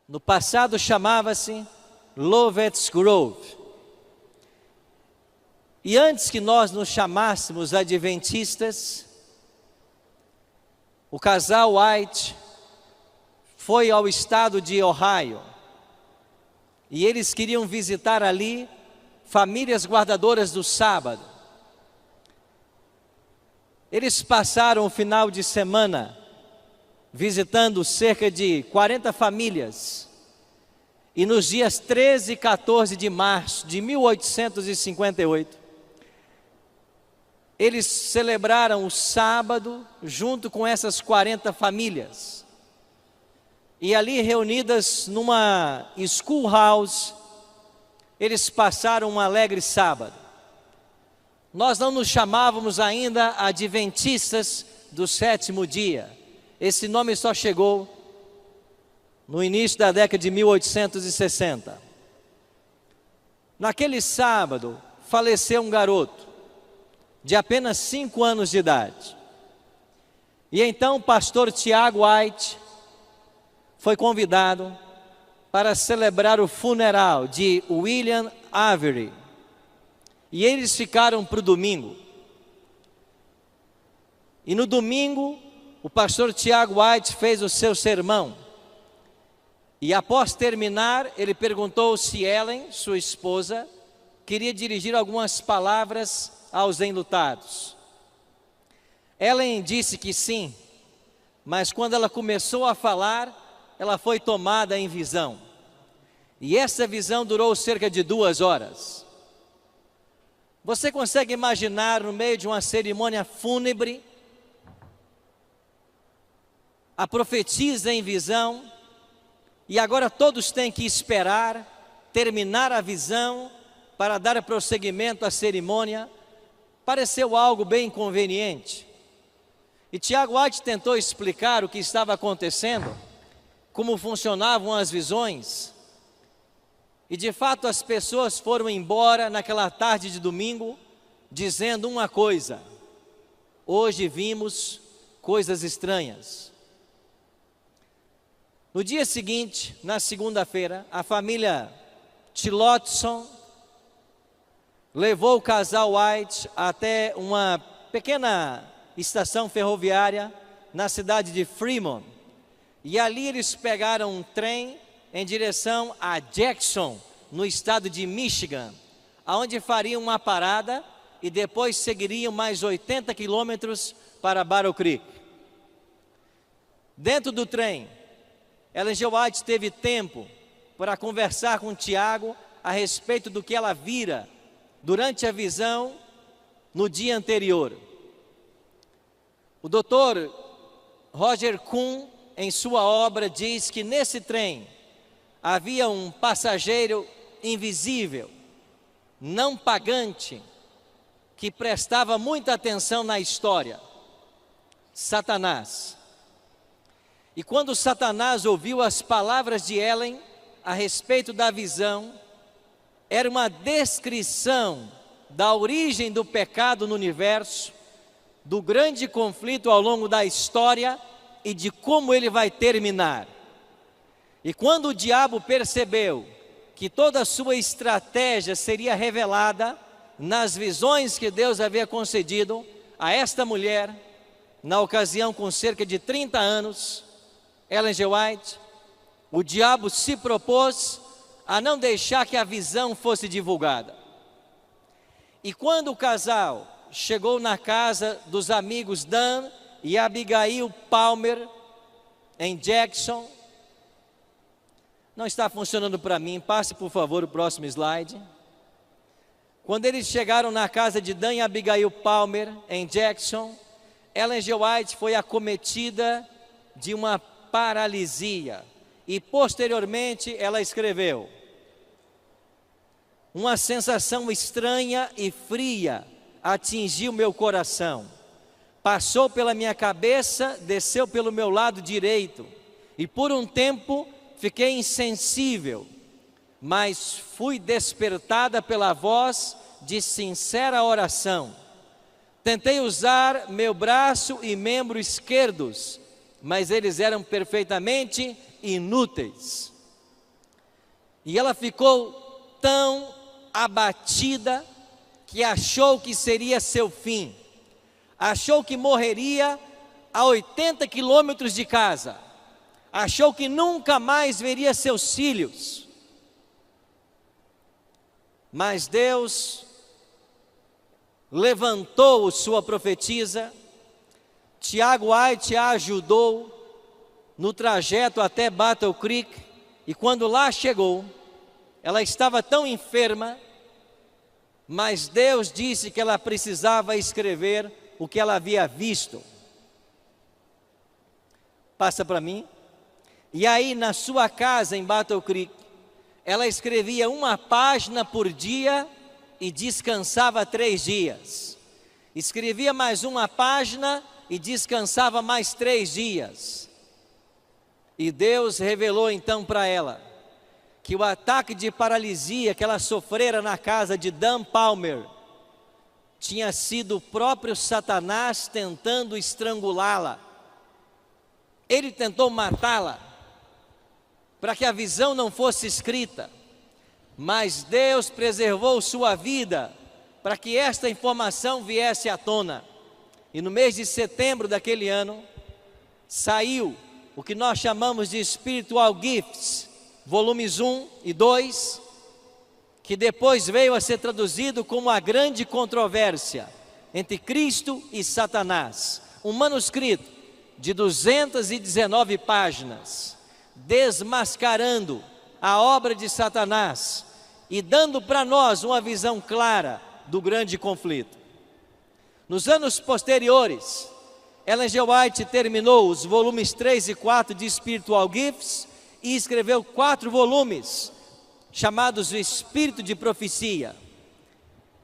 No passado chamava-se Lovett's Grove. E antes que nós nos chamássemos adventistas, o casal White foi ao estado de Ohio. E eles queriam visitar ali famílias guardadoras do sábado. Eles passaram o final de semana visitando cerca de 40 famílias. E nos dias 13 e 14 de março de 1858, eles celebraram o sábado junto com essas 40 famílias. E ali reunidas numa schoolhouse, eles passaram um alegre sábado. Nós não nos chamávamos ainda adventistas do sétimo dia. Esse nome só chegou no início da década de 1860. Naquele sábado, faleceu um garoto de apenas 5 anos de idade. E então o pastor Tiago White foi convidado para celebrar o funeral de William Avery. E eles ficaram para o domingo. E no domingo, o pastor Tiago White fez o seu sermão. E após terminar, ele perguntou se Ellen, sua esposa, queria dirigir algumas palavras aos enlutados. Ellen disse que sim, mas quando ela começou a falar, ela foi tomada em visão. E essa visão durou cerca de 2 horas. Você consegue imaginar no meio de uma cerimônia fúnebre, a profetisa em visão, e agora todos têm que esperar terminar a visão para dar prosseguimento à cerimônia? Pareceu algo bem inconveniente. E Tiago White tentou explicar o que estava acontecendo, como funcionavam as visões. E de fato as pessoas foram embora naquela tarde de domingo, dizendo uma coisa: hoje vimos coisas estranhas. No dia seguinte, na segunda-feira, a família Tillotson levou o casal White até uma pequena estação ferroviária na cidade de Fremont. E ali eles pegaram um trem em direção a Jackson, no estado de Michigan, aonde fariam uma parada e depois seguiriam mais 80 quilômetros para Battle Creek. Dentro do trem, Ellen G. White teve tempo para conversar com Tiago a respeito do que ela vira durante a visão no dia anterior. O Dr. Roger Kuhn, em sua obra, diz que nesse trem havia um passageiro invisível, não pagante, que prestava muita atenção na história: Satanás. E quando Satanás ouviu as palavras de Ellen a respeito da visão, era uma descrição da origem do pecado no universo, do grande conflito ao longo da história e de como ele vai terminar. E quando o diabo percebeu que toda a sua estratégia seria revelada nas visões que Deus havia concedido a esta mulher, na ocasião com cerca de 30 anos, Ellen G. White, o diabo se propôs a não deixar que a visão fosse divulgada. E quando o casal chegou na casa dos amigos Dan e Abigail Palmer, em Jackson, não está funcionando para mim, passe por favor o próximo slide. Quando eles chegaram na casa de Dan e Abigail Palmer, em Jackson, Ellen G. White foi acometida de uma paralisia. E posteriormente ela escreveu: uma sensação estranha e fria atingiu meu coração. Passou pela minha cabeça, desceu pelo meu lado direito. E por um tempo fiquei insensível, mas fui despertada pela voz de sincera oração. Tentei usar meu braço e membro esquerdos, mas eles eram perfeitamente inúteis. E ela ficou tão abatida que achou que seria seu fim. Achou que morreria a 80 quilômetros de casa. Achou que nunca mais veria seus filhos. Mas Deus levantou sua profetisa. Tiago White a ajudou no trajeto até Battle Creek. E quando lá chegou, ela estava tão enferma, mas Deus disse que ela precisava escrever o que ela havia visto. Passa para mim. E aí na sua casa em Battle Creek, ela escrevia uma página por dia e descansava 3 dias. Escrevia mais uma página e descansava mais 3 dias. E Deus revelou então para ela que o ataque de paralisia que ela sofrera na casa de Dan Palmer tinha sido o próprio Satanás tentando estrangulá-la. Ele tentou matá-la para que a visão não fosse escrita, mas Deus preservou sua vida para que esta informação viesse à tona. E no mês de setembro daquele ano, saiu o que nós chamamos de Spiritual Gifts, volumes 1 e 2, que depois veio a ser traduzido como A Grande Controvérsia entre Cristo e Satanás. Um manuscrito de 219 páginas, desmascarando a obra de Satanás e dando para nós uma visão clara do grande conflito. Nos anos posteriores, Ellen G. White terminou os volumes 3 e 4 de Spiritual Gifts e escreveu 4 volumes, chamados O Espírito de Profecia.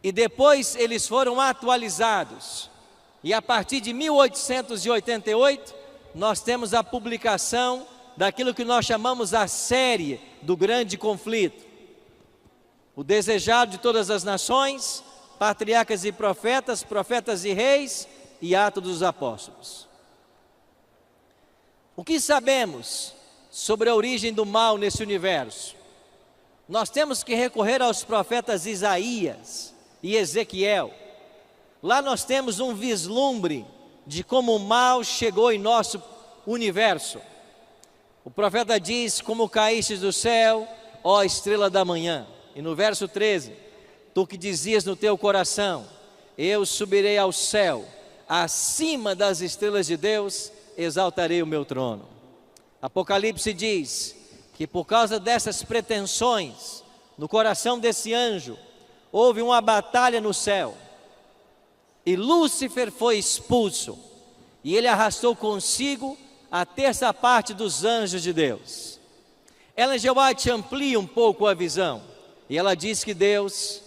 E depois eles foram atualizados. E a partir de 1888, nós temos a publicação daquilo que nós chamamos a série do grande conflito. O Desejado de Todas as Nações, Patriarcas e Profetas, Profetas e Reis e Atos dos Apóstolos. O que sabemos sobre a origem do mal nesse universo? Nós temos que recorrer aos profetas Isaías e Ezequiel. Lá nós temos um vislumbre de como o mal chegou em nosso universo. O profeta diz: como caíste do céu, ó estrela da manhã. E no verso 13, tu que dizias no teu coração: eu subirei ao céu, acima das estrelas de Deus, exaltarei o meu trono. Apocalipse diz que por causa dessas pretensões, no coração desse anjo, houve uma batalha no céu. E Lúcifer foi expulso, e ele arrastou consigo a terça parte dos anjos de Deus. Ellen G. White amplia um pouco a visão, e ela diz que Deus,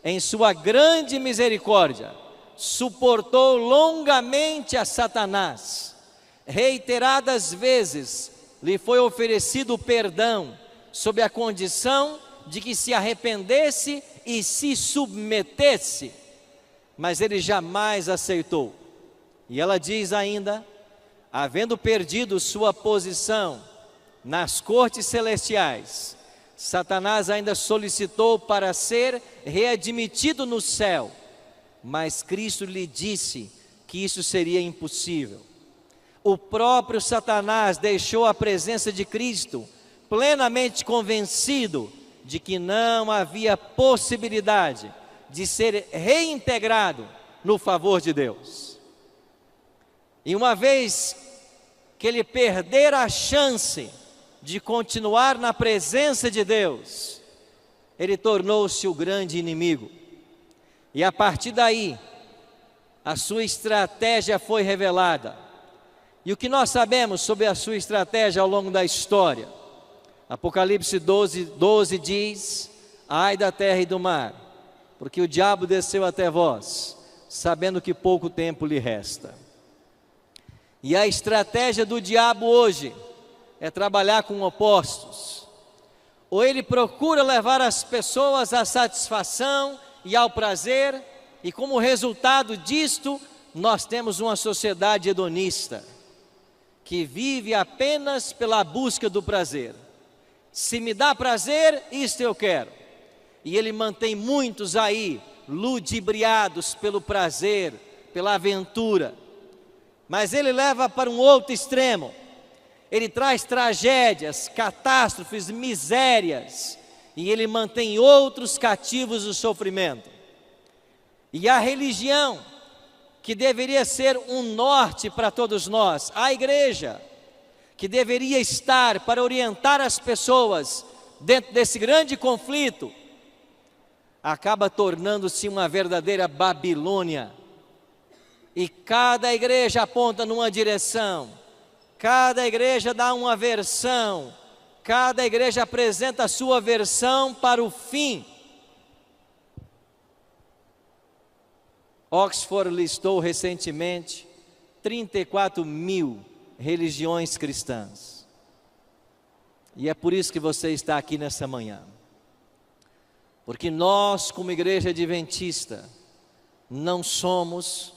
em sua grande misericórdia, suportou longamente a Satanás. Reiteradas vezes lhe foi oferecido perdão, sob a condição de que se arrependesse e se submetesse, mas ele jamais aceitou. E ela diz ainda: havendo perdido sua posição nas cortes celestiais, Satanás ainda solicitou para ser readmitido no céu, mas Cristo lhe disse que isso seria impossível. O próprio Satanás deixou a presença de Cristo, plenamente convencido de que não havia possibilidade de ser reintegrado no favor de Deus. E uma vez que ele perder a chance de continuar na presença de Deus, ele tornou-se o grande inimigo. E a partir daí, a sua estratégia foi revelada. E o que nós sabemos sobre a sua estratégia ao longo da história? Apocalipse 12 diz: ai da terra e do mar, porque o diabo desceu até vós, sabendo que pouco tempo lhe resta. E a estratégia do diabo hoje é trabalhar com opostos. Ou ele procura levar as pessoas à satisfação e ao prazer, e como resultado disto, nós temos uma sociedade hedonista, que vive apenas pela busca do prazer. Se me dá prazer, isto eu quero. E ele mantém muitos aí, ludibriados pelo prazer, pela aventura. Mas ele leva para um outro extremo. Ele traz tragédias, catástrofes, misérias. E ele mantém outros cativos do sofrimento. E a religião, que deveria ser um norte para todos nós, a igreja, que deveria estar para orientar as pessoas dentro desse grande conflito, acaba tornando-se uma verdadeira Babilônia. E cada igreja aponta numa direção, cada igreja dá uma versão, cada igreja apresenta a sua versão para o fim. Oxford listou recentemente 34 mil religiões cristãs. E é por isso que você está aqui nessa manhã. Porque nós, como igreja adventista, não somos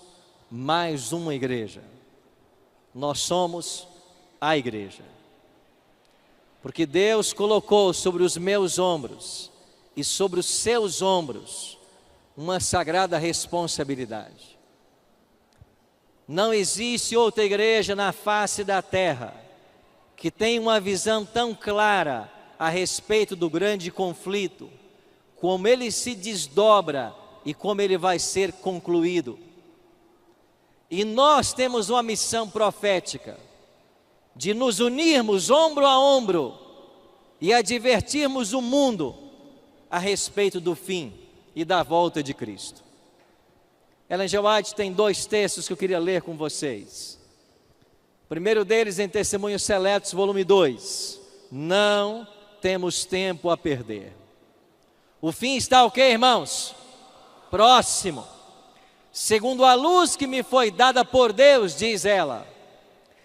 mais uma igreja. Nós somos a igreja. Porque Deus colocou sobre os meus ombros e sobre os seus ombros uma sagrada responsabilidade. Não existe outra igreja na face da terra que tenha uma visão tão clara a respeito do grande conflito, como ele se desdobra e como ele vai ser concluído. E nós temos uma missão profética de nos unirmos ombro a ombro e advertirmos o mundo a respeito do fim e da volta de Cristo. Ellen G. White tem 2 textos que eu queria ler com vocês. O primeiro deles em Testemunhos Seletos, volume 2. Não temos tempo a perder. O fim está o quê, irmãos? Próximo. Segundo a luz que me foi dada por Deus, diz ela,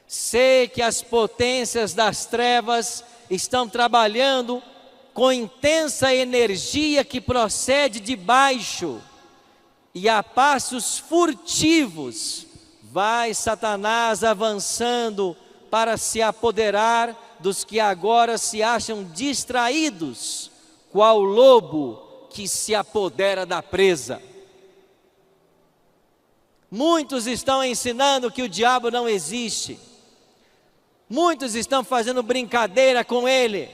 sei que as potências das trevas estão trabalhando com intensa energia que procede de baixo, e a passos furtivos vai Satanás avançando para se apoderar dos que agora se acham distraídos, qual lobo que se apodera da presa. Muitos estão ensinando que o diabo não existe. Muitos estão fazendo brincadeira com ele.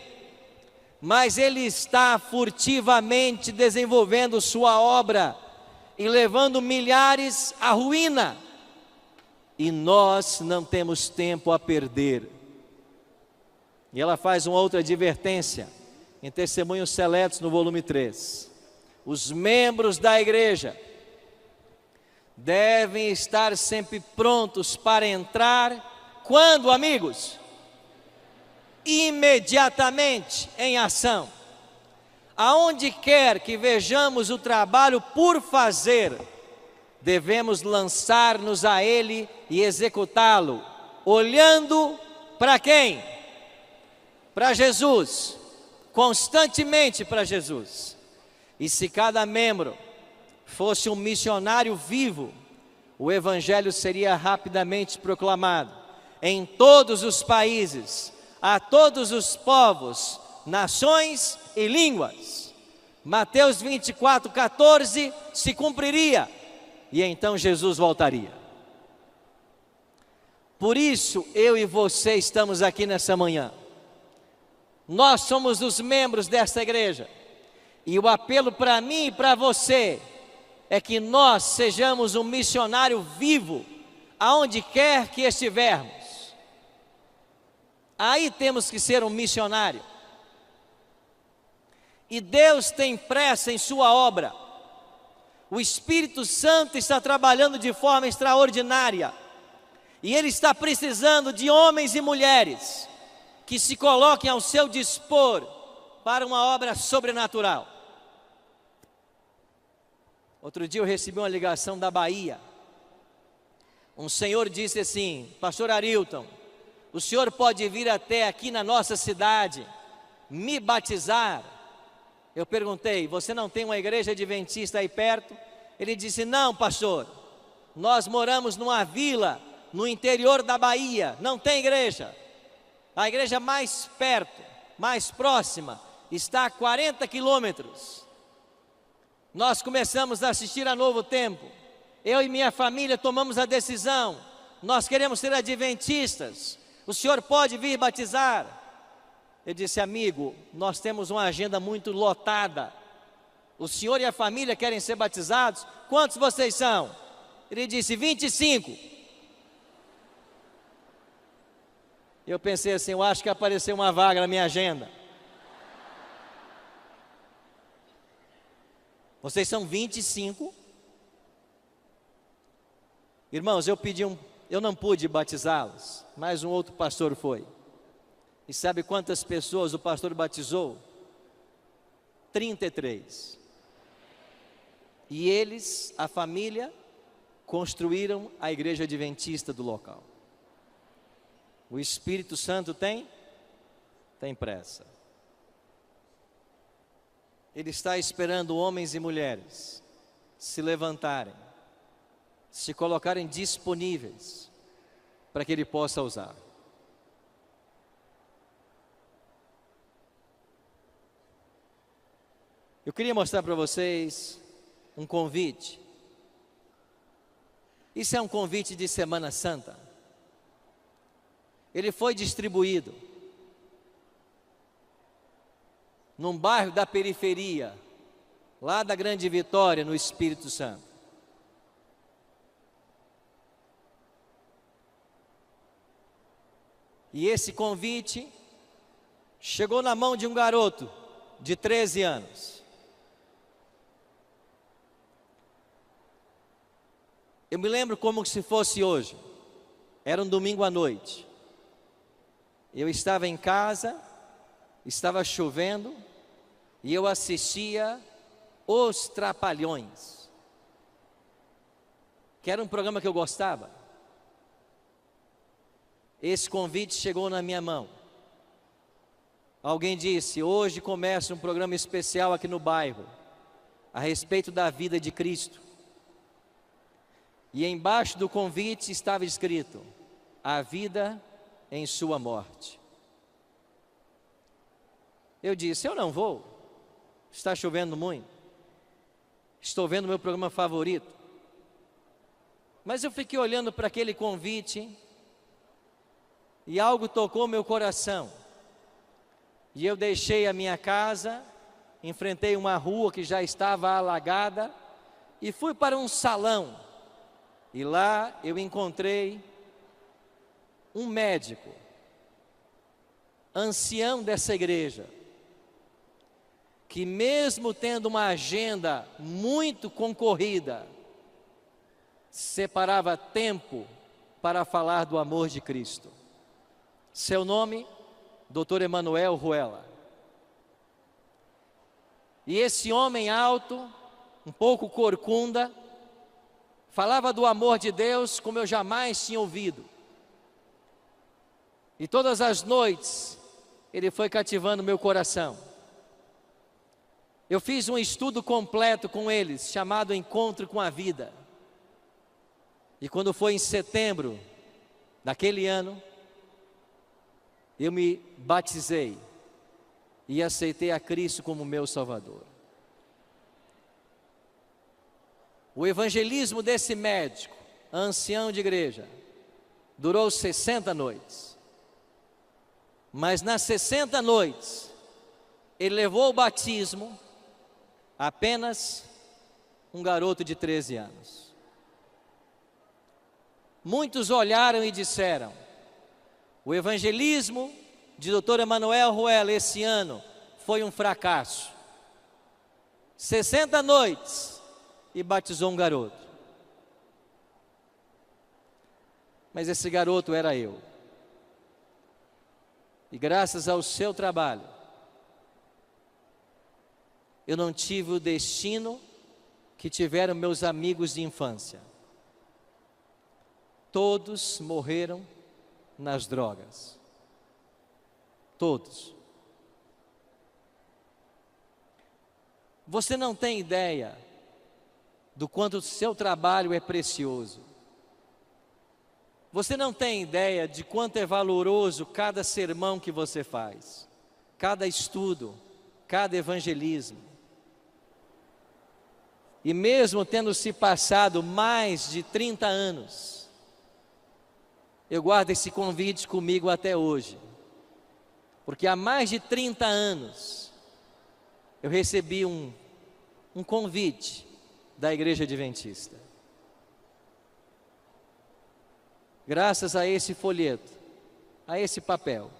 Mas ele está furtivamente desenvolvendo sua obra e levando milhares à ruína. E nós não temos tempo a perder. E ela faz uma outra advertência em Testemunhos Seletos, no volume 3. Os membros da igreja devem estar sempre prontos para entrar. Quando, amigos? Imediatamente em ação. Aonde quer que vejamos o trabalho por fazer, devemos lançar-nos a ele e executá-lo, olhando para quem? Para Jesus, constantemente para Jesus. E se cada membro fosse um missionário vivo, o evangelho seria rapidamente proclamado em todos os países, a todos os povos, nações e línguas. Mateus 24:14 se cumpriria, e então Jesus voltaria. Por isso, eu e você estamos aqui nessa manhã. Nós somos os membros dessa igreja, e o apelo para mim e para você é que nós sejamos um missionário vivo, aonde quer que estivermos. Aí temos que ser um missionário. E Deus tem pressa em sua obra. O Espírito Santo está trabalhando de forma extraordinária. E Ele está precisando de homens e mulheres que se coloquem ao seu dispor para uma obra sobrenatural. Outro dia eu recebi uma ligação da Bahia. Um senhor disse assim: Pastor Arilton, o senhor pode vir até aqui na nossa cidade, me batizar? Eu perguntei: você não tem uma igreja adventista aí perto? Ele disse: não, pastor, nós moramos numa vila no interior da Bahia, não tem igreja. A igreja mais perto mais próxima está a 40 quilômetros. Nós começamos a assistir a Novo Tempo. Eu e minha família tomamos a decisão. Nós queremos ser adventistas. O senhor pode vir batizar? Eu disse: amigo, nós temos uma agenda muito lotada. O senhor e a família querem ser batizados? Quantos vocês são? Ele disse: 25. Eu pensei assim: eu acho que apareceu uma vaga na minha agenda. Vocês são 25? Irmãos, eu não pude batizá-los, mas um outro pastor foi. E sabe quantas pessoas o pastor batizou? 33. E eles, a família, construíram a igreja adventista do local. O Espírito Santo tem pressa. Ele está esperando homens e mulheres se levantarem, se colocarem disponíveis para que Ele possa usar. Eu queria mostrar para vocês um convite. Isso é um convite de Semana Santa. Ele foi distribuído num bairro da periferia, lá da Grande Vitória, no Espírito Santo. E esse convite chegou na mão de um garoto de 13 anos. Eu me lembro como se fosse hoje. Era um domingo à noite. Eu estava em casa, estava chovendo, e eu assistia Os Trapalhões, que era um programa que eu gostava. Esse convite chegou na minha mão. Alguém disse: hoje começa um programa especial aqui no bairro, a respeito da vida de Cristo. E embaixo do convite estava escrito: a vida em sua morte. Eu disse: eu não vou, está chovendo muito, estou vendo meu programa favorito. Mas eu fiquei olhando para aquele convite e algo tocou meu coração. E eu deixei a minha casa, enfrentei uma rua que já estava alagada e fui para um salão. E lá eu encontrei um médico, ancião dessa igreja, que mesmo tendo uma agenda muito concorrida, separava tempo para falar do amor de Cristo. Seu nome, Dr. Emanuel Ruela. E esse homem alto, um pouco corcunda, falava do amor de Deus como eu jamais tinha ouvido. E todas as noites, ele foi cativando meu coração. Eu fiz um estudo completo com eles, chamado Encontro com a Vida. E quando foi em setembro daquele ano, eu me batizei e aceitei a Cristo como meu Salvador. O evangelismo desse médico, ancião de igreja, durou 60 noites. Mas nas 60 noites, ele levou o batismo apenas um garoto de 13 anos. Muitos olharam e disseram: o evangelismo de Dr. Emanuel Ruela esse ano foi um fracasso. 60 noites e batizou um garoto. Mas esse garoto era eu. E graças ao seu trabalho, eu não tive o destino que tiveram meus amigos de infância. Todos morreram nas drogas. Todos. Você não tem ideia do quanto o seu trabalho é precioso. Você não tem ideia de quanto é valoroso cada sermão que você faz. cada estudo, cada evangelismo. E mesmo tendo se passado mais de 30 anos, eu guardo esse convite comigo até hoje. Porque há mais de 30 anos, eu recebi um convite da Igreja Adventista. Graças a esse folheto, a esse papel,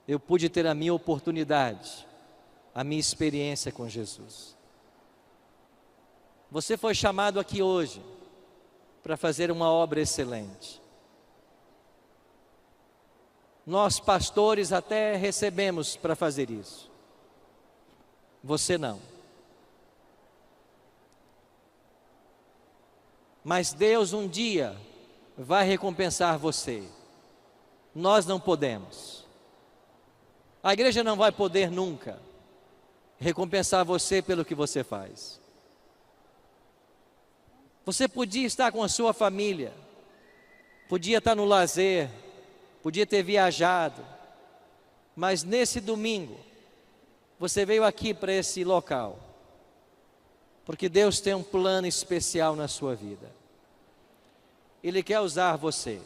eu pude ter a minha oportunidade, a minha experiência com Jesus. Você foi chamado aqui hoje para fazer uma obra excelente. Nós, pastores, até recebemos para fazer isso. Você não. Mas Deus um dia vai recompensar você. Nós não podemos. A igreja não vai poder nunca recompensar você pelo que você faz. Você podia estar com a sua família, podia estar no lazer, podia ter viajado, mas nesse domingo, você veio aqui para esse local, porque Deus tem um plano especial na sua vida. Ele quer usar você,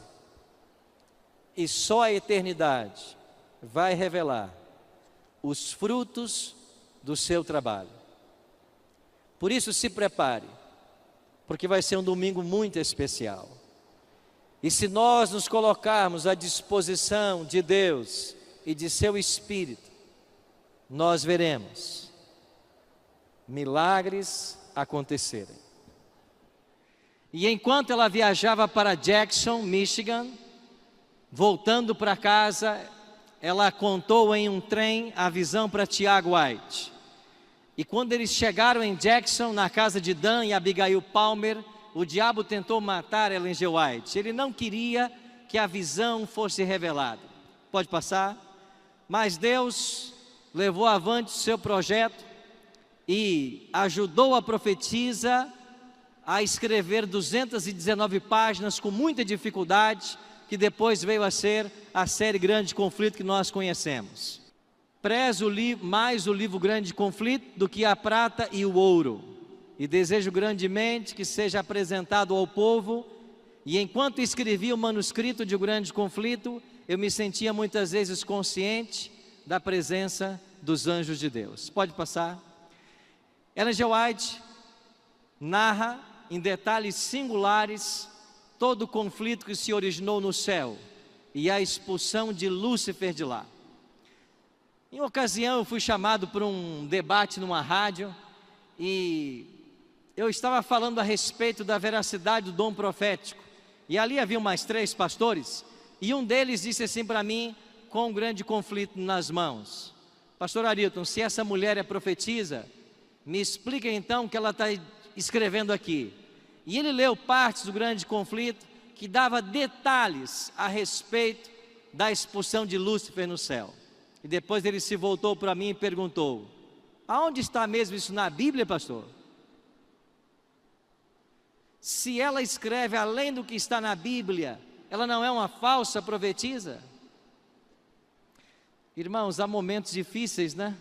e só a eternidade vai revelar os frutos do seu trabalho. Por isso, se prepare, porque vai ser um domingo muito especial. E se nós nos colocarmos à disposição de Deus e de seu Espírito, nós veremos milagres acontecerem. E enquanto ela viajava para Jackson, Michigan, voltando para casa, ela contou em um trem a visão para Tiago White. E quando eles chegaram em Jackson, na casa de Dan e Abigail Palmer, o diabo tentou matar Ellen G. White. Ele não queria que a visão fosse revelada. Pode passar? Mas Deus levou avante o seu projeto e ajudou a profetisa a escrever 219 páginas com muita dificuldade, que depois veio a ser a série Grande Conflito que nós conhecemos. Prezo mais o livro Grande Conflito do que a prata e o ouro, e desejo grandemente que seja apresentado ao povo. E enquanto escrevia o manuscrito de O Grande Conflito, eu me sentia muitas vezes consciente da presença dos anjos de Deus. Pode passar. Ellen G. White narra em detalhes singulares todo o conflito que se originou no céu e a expulsão de Lúcifer de lá. Em ocasião eu fui chamado para um debate numa rádio e eu estava falando a respeito da veracidade do dom profético. E ali havia mais 3 pastores e um deles disse assim para mim, com um grande conflito nas mãos: Pastor Arilton, se essa mulher é profetisa, me explica então o que ela está escrevendo aqui. E ele leu partes do Grande Conflito que dava detalhes a respeito da expulsão de Lúcifer no céu. E depois ele se voltou para mim e perguntou: aonde está mesmo isso na Bíblia, pastor? Se ela escreve além do que está na Bíblia, ela não é uma falsa profetisa? Irmãos, há momentos difíceis, né?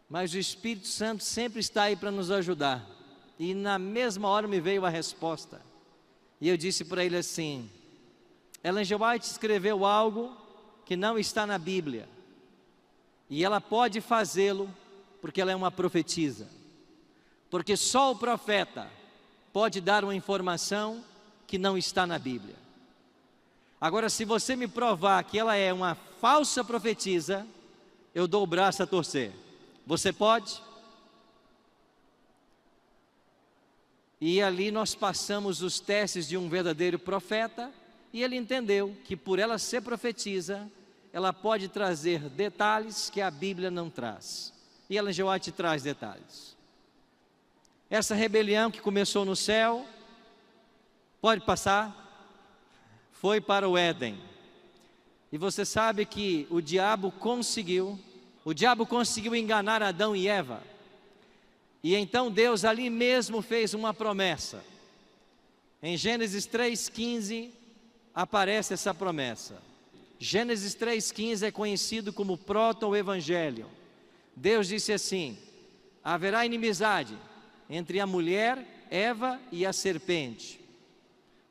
Mas o Espírito Santo sempre está aí para nos ajudar. E na mesma hora me veio a resposta. E eu disse para ele assim: Ellen G. White escreveu algo que não está na Bíblia. E ela pode fazê-lo porque ela é uma profetisa. Porque só o profeta pode dar uma informação que não está na Bíblia. Agora, se você me provar que ela é uma falsa profetisa, eu dou o braço a torcer. Você pode? E ali nós passamos os testes de um verdadeiro profeta, e ele entendeu que por ela ser profetisa, ela pode trazer detalhes que a Bíblia não traz. E Ellen G. White traz detalhes. Essa rebelião que começou no céu, pode passar, foi para o Éden. E você sabe que o diabo conseguiu enganar Adão e Eva. E então Deus ali mesmo fez uma promessa. Em Gênesis 3,15 aparece essa promessa: Gênesis 3,15 é conhecido como proto-evangelho. Deus disse assim: haverá inimizade entre a mulher, Eva, e a serpente,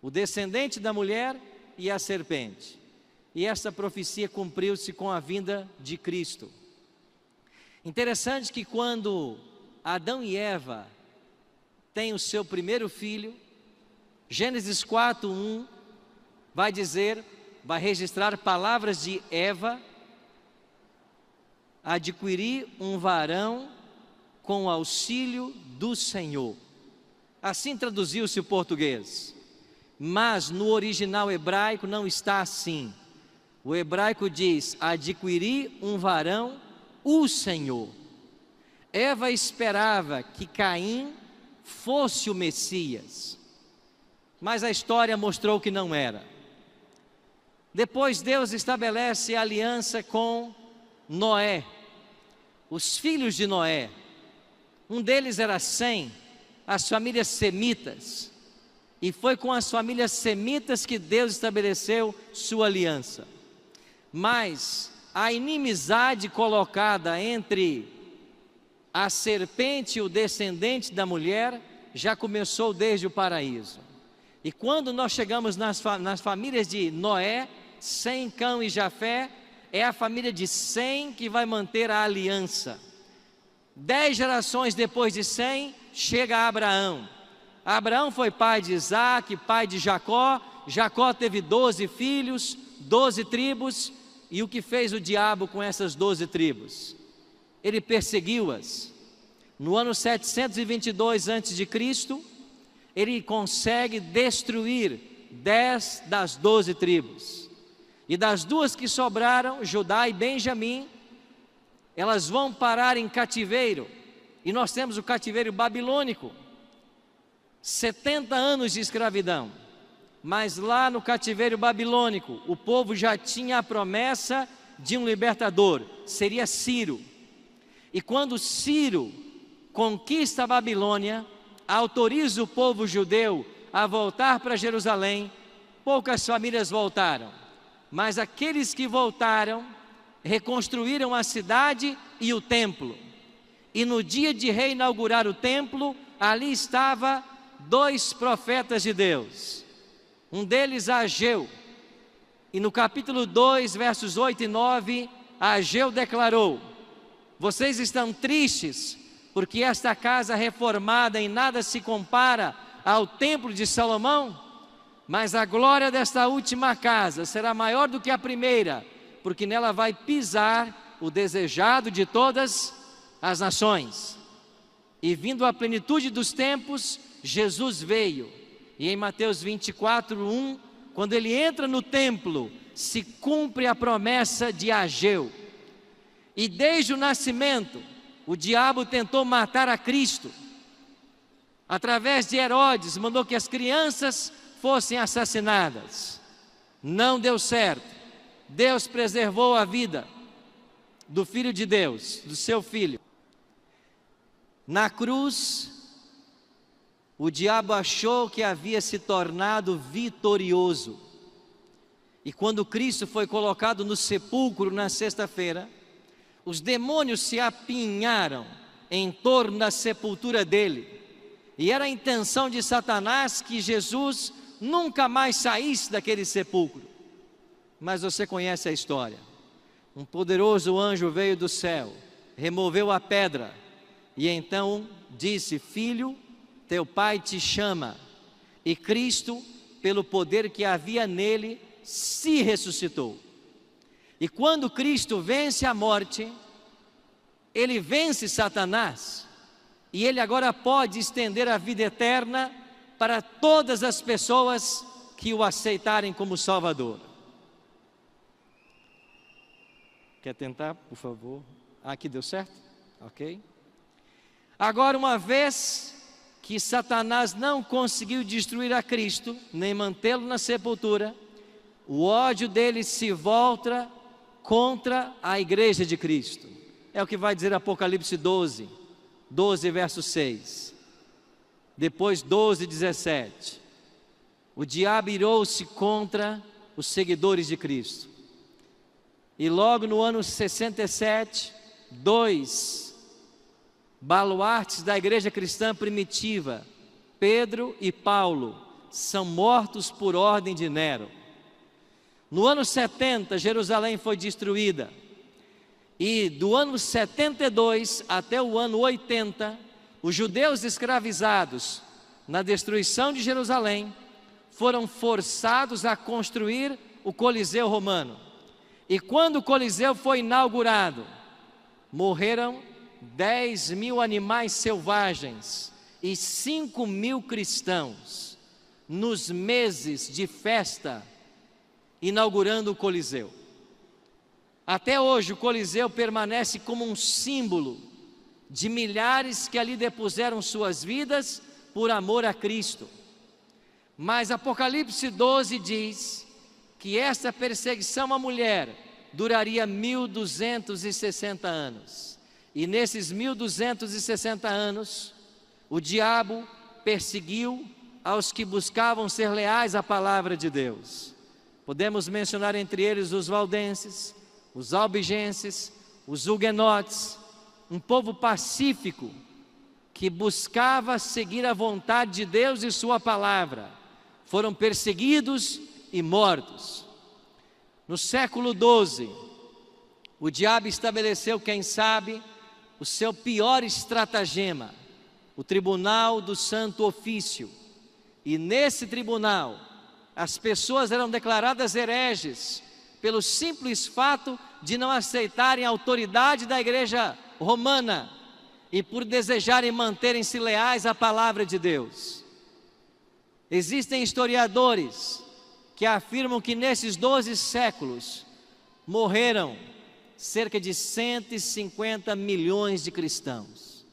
o descendente da mulher e a serpente. E essa profecia cumpriu-se com a vinda de Cristo. Interessante que quando Adão e Eva têm o seu primeiro filho, Gênesis 4:1 vai dizer, vai registrar palavras de Eva: adquiri um varão com o auxílio do Senhor. Assim traduziu-se o português, mas no original hebraico não está assim. O hebraico diz: adquiri um varão, o Senhor. Eva esperava que Caim fosse o Messias, mas a história mostrou que não era. Depois Deus estabelece a aliança com Noé, os filhos de Noé. Um deles era Sem, as famílias semitas, e foi com as famílias semitas que Deus estabeleceu sua aliança. Mas a inimizade colocada entre a serpente e o descendente da mulher já começou desde o paraíso. E quando nós chegamos nas famílias de Noé, Sem, Cão e Jafé, é a família de Sem que vai manter a aliança. 10 gerações depois de Sem, chega Abraão. Abraão foi pai de Isaac, pai de Jacó. Jacó teve 12 filhos, 12 tribos. E o que fez o diabo com essas 12 tribos? Ele perseguiu-as. No ano 722 a.C., ele consegue destruir 10 das 12 tribos. E das duas que sobraram, Judá e Benjamim, elas vão parar em cativeiro. E nós temos o cativeiro babilônico, 70 anos de escravidão. Mas lá no cativeiro babilônico, o povo já tinha a promessa de um libertador, seria Ciro. E quando Ciro conquista a Babilônia, autoriza o povo judeu a voltar para Jerusalém, poucas famílias voltaram. Mas aqueles que voltaram, reconstruíram a cidade e o templo. E no dia de reinaugurar o templo, ali estava 2 profetas de Deus. Um deles, Ageu. E no capítulo 2, versos 8 e 9, Ageu declarou: vocês estão tristes, porque esta casa reformada em nada se compara ao templo de Salomão? Mas a glória desta última casa será maior do que a primeira, porque nela vai pisar o desejado de todas as nações. E vindo à plenitude dos tempos, Jesus veio. E em Mateus 24:1, quando ele entra no templo, se cumpre a promessa de Ageu. E desde o nascimento, o diabo tentou matar a Cristo. Através de Herodes, mandou que as crianças fossem assassinadas. Não deu certo. Deus preservou a vida do Filho de Deus, do seu Filho. Na cruz, o diabo achou que havia se tornado vitorioso. E quando Cristo foi colocado no sepulcro na sexta-feira, os demônios se apinharam em torno da sepultura dele. E era a intenção de Satanás que Jesus nunca mais saísse daquele sepulcro. Mas você conhece a história. Um poderoso anjo veio do céu, removeu a pedra e então disse: filho, teu pai te chama. E Cristo, pelo poder que havia nele, se ressuscitou. E quando Cristo vence a morte, ele vence Satanás. E ele agora pode estender a vida eterna para todas as pessoas que o aceitarem como Salvador. Quer tentar, por favor? Aqui deu certo? Ok. Agora, uma vez que Satanás não conseguiu destruir a Cristo, nem mantê-lo na sepultura, o ódio dele se volta contra a igreja de Cristo. É o que vai dizer Apocalipse 12, verso 6. Depois 12, 17. O diabo irou-se contra os seguidores de Cristo. E logo no ano 67, 2 baluartes da igreja cristã primitiva, Pedro e Paulo, são mortos por ordem de Nero. No ano 70, Jerusalém foi destruída. E do ano 72 até o ano 80, os judeus escravizados na destruição de Jerusalém foram forçados a construir o Coliseu Romano. E quando o Coliseu foi inaugurado, morreram 10.000 animais selvagens e 5.000 cristãos nos meses de festa inaugurando o Coliseu. Até hoje o Coliseu permanece como um símbolo de milhares que ali depuseram suas vidas por amor a Cristo. Mas Apocalipse 12 diz que essa perseguição à mulher duraria 1260 anos. E nesses 1260 anos, o diabo perseguiu aos que buscavam ser leais à palavra de Deus. Podemos mencionar entre eles os valdenses, os albigenses, os huguenotes, um povo pacífico que buscava seguir a vontade de Deus e sua palavra. Foram perseguidos e mortos. No século XII, o diabo estabeleceu, quem sabe, o seu pior estratagema, o Tribunal do Santo Ofício. E nesse tribunal, as pessoas eram declaradas hereges pelo simples fato de não aceitarem a autoridade da igreja romana e por desejarem manterem-se leais à palavra de Deus. Existem historiadores que afirmam que nesses 12 séculos morreram cerca de 150 milhões de cristãos.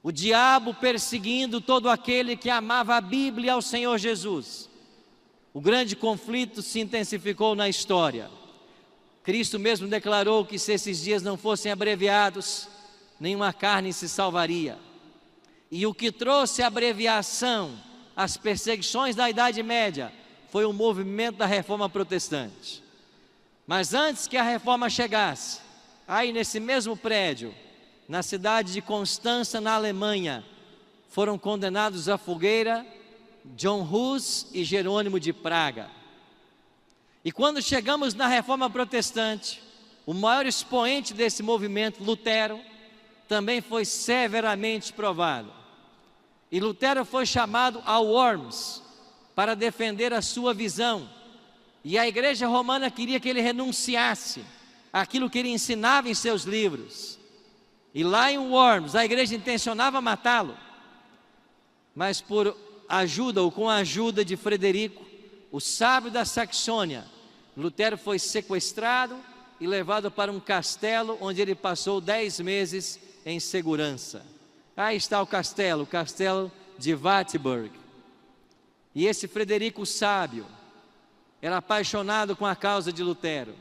O diabo perseguindo todo aquele que amava a Bíblia e ao Senhor Jesus. O grande conflito se intensificou na história. Cristo mesmo declarou que se esses dias não fossem abreviados, nenhuma carne se salvaria. E o que trouxe a abreviação, as perseguições da Idade Média, foi o movimento da Reforma Protestante. Mas antes que a Reforma chegasse, aí nesse mesmo prédio, na cidade de Constança, na Alemanha, foram condenados à fogueira John Hus e Jerônimo de Praga. E quando chegamos na Reforma Protestante, o maior expoente desse movimento, Lutero, também foi severamente provado. E Lutero foi chamado a Worms para defender a sua visão. E a igreja romana queria que ele renunciasse àquilo que ele ensinava em seus livros. E lá em Worms, a igreja intencionava matá-lo. Mas por ajuda ou com a ajuda de Frederico, o sábio da Saxônia, Lutero foi sequestrado e levado para um castelo onde ele passou 10 meses em segurança. Aí está o castelo de Wartburg. E esse Frederico sábio era apaixonado com a causa de Lutero.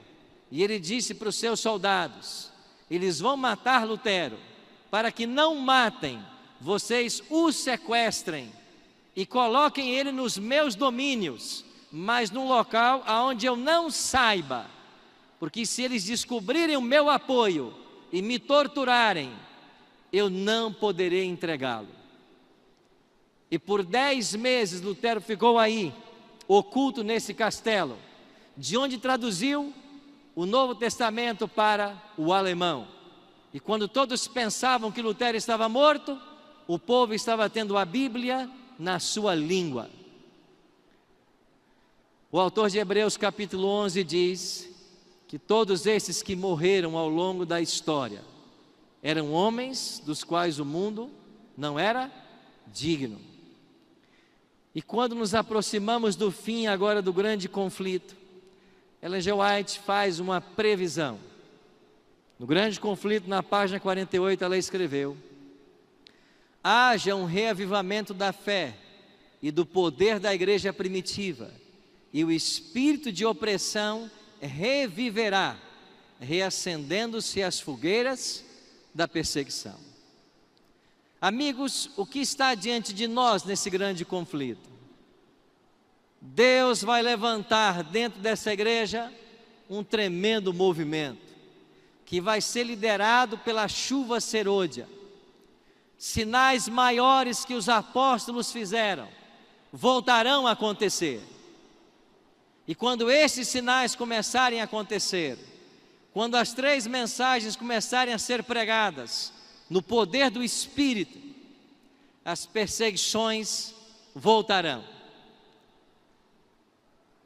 E ele disse para os seus soldados: eles vão matar Lutero, para que não matem, vocês o sequestrem e coloquem ele nos meus domínios, mas num local aonde eu não saiba, porque se eles descobrirem o meu apoio e me torturarem, eu não poderei entregá-lo. E por 10 meses Lutero ficou aí, oculto nesse castelo, de onde traduziu o Novo Testamento para o alemão. E quando todos pensavam que Lutero estava morto, o povo estava tendo a Bíblia na sua língua. O autor de Hebreus capítulo 11 diz que todos esses que morreram ao longo da história eram homens dos quais o mundo não era digno. E quando nos aproximamos do fim agora do grande conflito, Ellen G. White faz uma previsão. No grande conflito, na página 48, ela escreveu: haja um reavivamento da fé e do poder da igreja primitiva, e o espírito de opressão reviverá, reacendendo-se as fogueiras da perseguição. Amigos, o que está diante de nós nesse grande conflito? Deus vai levantar dentro dessa igreja um tremendo movimento, que vai ser liderado pela chuva serôdia. Sinais maiores que os apóstolos fizeram voltarão a acontecer. E quando esses sinais começarem a acontecer, quando as 3 mensagens começarem a ser pregadas, no poder do Espírito, as perseguições voltarão.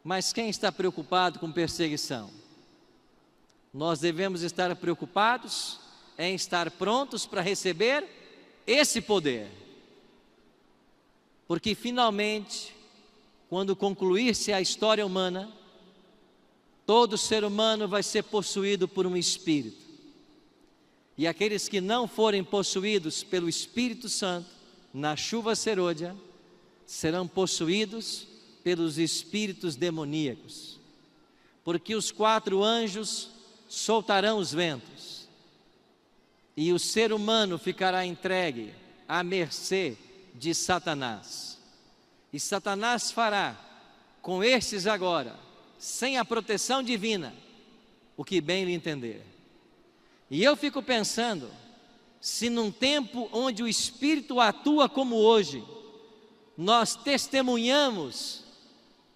Mas quem está preocupado com perseguição? Nós devemos estar preocupados em estar prontos para receber esse poder. Porque finalmente, quando concluir-se a história humana, todo ser humano vai ser possuído por um Espírito. E aqueles que não forem possuídos pelo Espírito Santo, na chuva serôdia, serão possuídos pelos espíritos demoníacos. Porque os 4 anjos soltarão os ventos, e o ser humano ficará entregue à mercê de Satanás. E Satanás fará com estes agora, sem a proteção divina, o que bem lhe entender. E eu fico pensando, se num tempo onde o Espírito atua como hoje, nós testemunhamos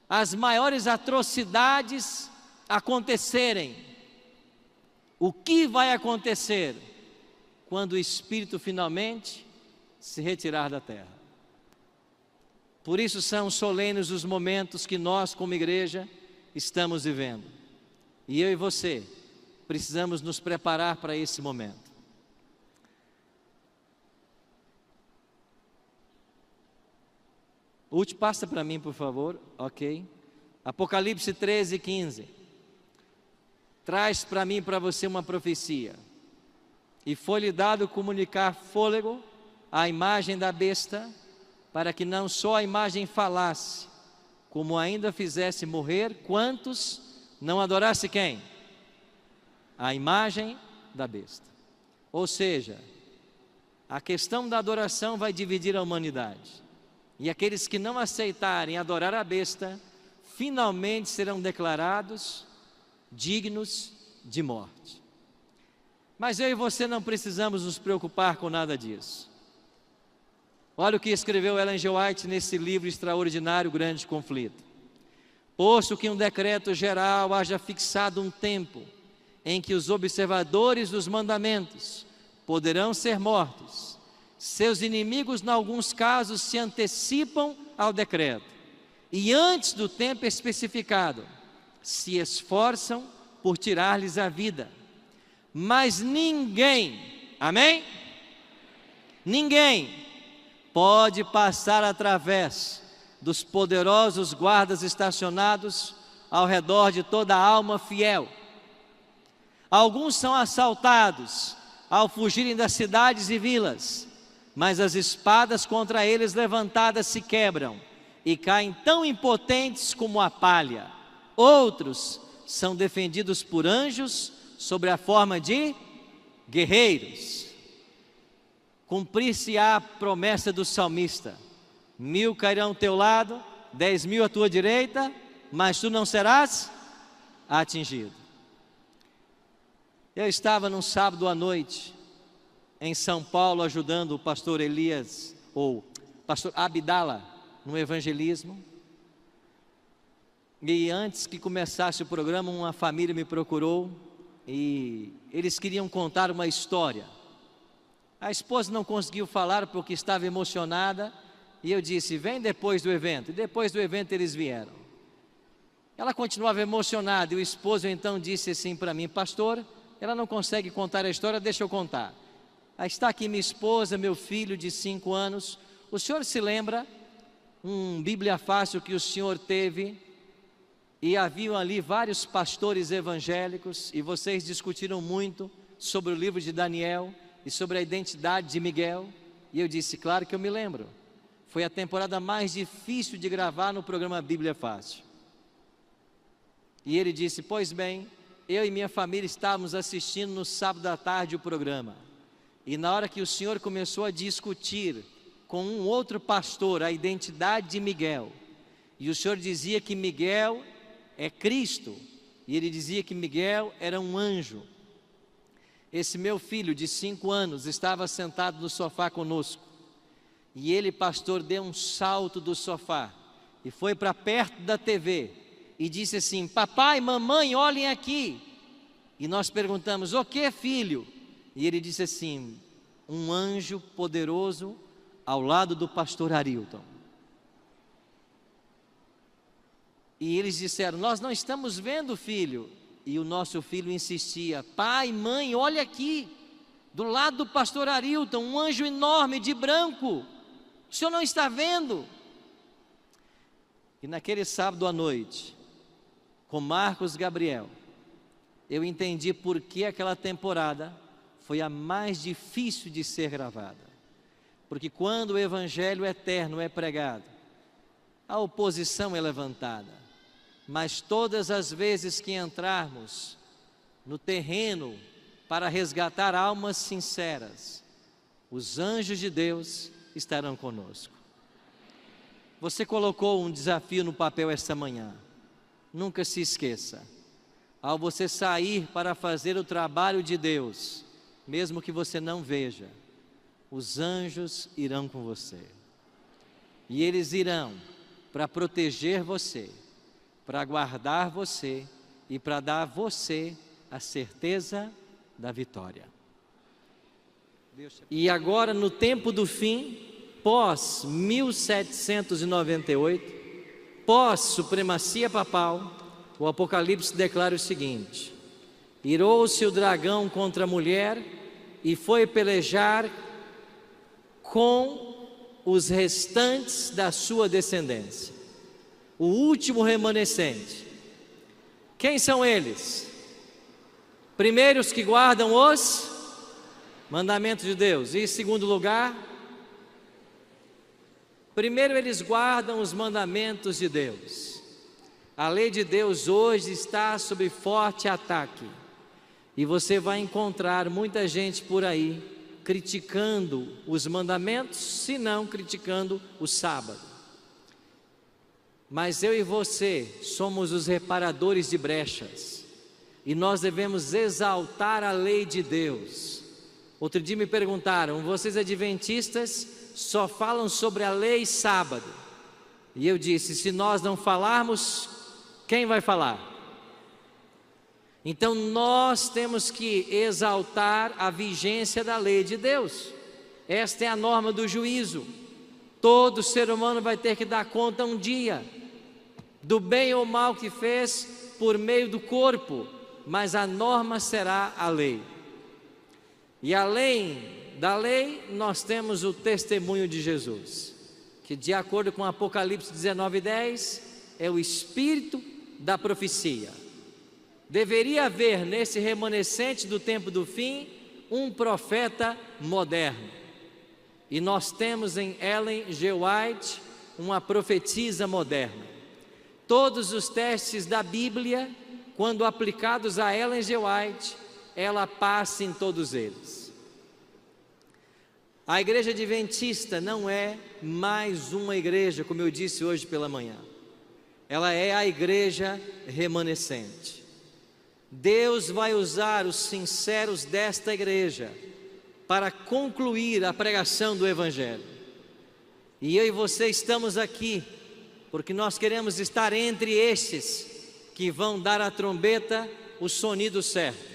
as maiores atrocidades acontecerem, o que vai acontecer quando o Espírito finalmente se retirar da terra? Por isso são solenes os momentos que nós, como igreja, estamos vivendo. E eu e você precisamos nos preparar para esse momento. O último, passa para mim, por favor. Ok. Apocalipse 13, 15. Traz para mim e para você uma profecia. E foi-lhe dado comunicar fôlego à imagem da besta, para que não só a imagem falasse, como ainda fizesse morrer quantos não adorasse quem? A imagem da besta. Ou seja, a questão da adoração vai dividir a humanidade. E aqueles que não aceitarem adorar a besta, finalmente serão declarados dignos de morte. Mas eu e você não precisamos nos preocupar com nada disso. Olha o que escreveu Ellen G. White nesse livro extraordinário, Grande Conflito. Posto que um decreto geral haja fixado um tempo em que os observadores dos mandamentos poderão ser mortos, seus inimigos, em alguns casos, se antecipam ao decreto e antes do tempo especificado, se esforçam por tirar-lhes a vida. Mas ninguém, amém? Ninguém pode passar através dos poderosos guardas estacionados ao redor de toda alma fiel. Alguns são assaltados ao fugirem das cidades e vilas, mas as espadas contra eles levantadas se quebram e caem tão impotentes como a palha. Outros são defendidos por anjos sobre a forma de guerreiros. Cumprir-se-á a promessa do salmista: 1000 cairão ao teu lado, 10.000 à tua direita, mas tu não serás atingido. Eu estava num sábado à noite em São Paulo ajudando o pastor Elias, ou pastor Abdala, no evangelismo. E antes que começasse o programa, uma família me procurou e eles queriam contar uma história. A esposa não conseguiu falar porque estava emocionada, e eu disse: vem depois do evento. E depois do evento eles vieram. Ela continuava emocionada, e o esposo então disse assim para mim: pastor, ela não consegue contar a história, deixa eu contar. Aí está aqui minha esposa, meu filho de 5 anos. O senhor se lembra um Bíblia Fácil que o senhor teve, e haviam ali vários pastores evangélicos, e vocês discutiram muito sobre o livro de Daniel e sobre a identidade de Miguel? E eu disse: claro que eu me lembro. Foi a temporada mais difícil de gravar no programa Bíblia Fácil. E ele disse: pois bem, eu e minha família estávamos assistindo no sábado à tarde o programa, e na hora que o senhor começou a discutir com um outro pastor a identidade de Miguel, e o senhor dizia que Miguel é Cristo, e ele dizia que Miguel era um anjo. Esse meu filho de 5 anos estava sentado no sofá conosco, e ele, pastor, deu um salto do sofá e foi para perto da TV e disse assim: papai, mamãe, olhem aqui. E nós perguntamos: o que, filho? E ele disse assim: um anjo poderoso ao lado do pastor Arilton. E eles disseram: nós não estamos vendo, filho. E o nosso filho insistia: pai, mãe, olha aqui, do lado do pastor Arilton, um anjo enorme de branco, o senhor não está vendo? E naquele sábado à noite, com Marcos Gabriel, eu entendi por que aquela temporada foi a mais difícil de ser gravada. Porque quando o evangelho eterno é pregado, a oposição é levantada. Mas todas as vezes que entrarmos no terreno para resgatar almas sinceras, os anjos de Deus estarão conosco. Você colocou um desafio no papel esta manhã. Nunca se esqueça: ao você sair para fazer o trabalho de Deus, mesmo que você não veja, os anjos irão com você. E eles irão para proteger você, para guardar você e para dar a você a certeza da vitória. E agora, no tempo do fim, pós 1798, pós supremacia papal, o Apocalipse declara o seguinte: irou-se o dragão contra a mulher e foi pelejar com os restantes da sua descendência, o último remanescente. Quem são eles? Primeiro, os que guardam os mandamentos de Deus. E em segundo lugar, primeiro eles guardam os mandamentos de Deus. A lei de Deus hoje está sob forte ataque, e você vai encontrar muita gente por aí criticando os mandamentos, se não criticando o sábado. Mas eu e você somos os reparadores de brechas, e nós devemos exaltar a lei de Deus. Outro dia me perguntaram: vocês adventistas só falam sobre a lei sábado? E eu disse: se nós não falarmos, quem vai falar? Então nós temos que exaltar a vigência da lei de Deus. Esta é a norma do juízo. Todo ser humano vai ter que dar conta um dia do bem ou mal que fez por meio do corpo, mas a norma será a lei. E além da lei, nós temos o testemunho de Jesus, que de acordo com Apocalipse 19:10, é o espírito da profecia. Deveria haver nesse remanescente do tempo do fim um profeta moderno. E nós temos em Ellen G. White uma profetisa moderna. Todos os testes da Bíblia, quando aplicados a Ellen G. White, ela passa em todos eles. A igreja adventista não é mais uma igreja, como eu disse hoje pela manhã. Ela é a igreja remanescente. Deus vai usar os sinceros desta igreja para concluir a pregação do Evangelho. E eu e você estamos aqui porque nós queremos estar entre estes que vão dar à trombeta o sonido certo.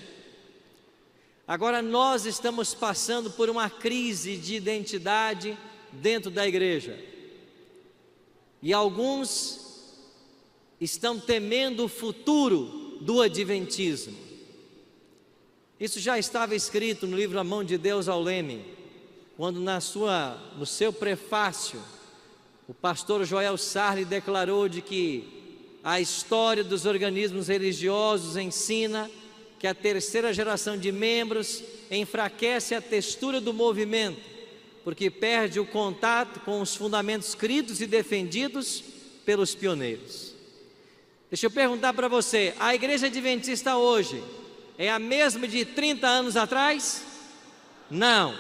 Agora nós estamos passando por uma crise de identidade dentro da igreja. E alguns estão temendo o futuro do adventismo. Isso já estava escrito no livro A Mão de Deus ao Leme, quando no seu prefácio, o pastor Joel Sarli declarou de que a história dos organismos religiosos ensina que a terceira geração de membros enfraquece a textura do movimento, porque perde o contato com os fundamentos cridos e defendidos pelos pioneiros. Deixa eu perguntar para você: a igreja adventista hoje é a mesma de 30 anos atrás? Não.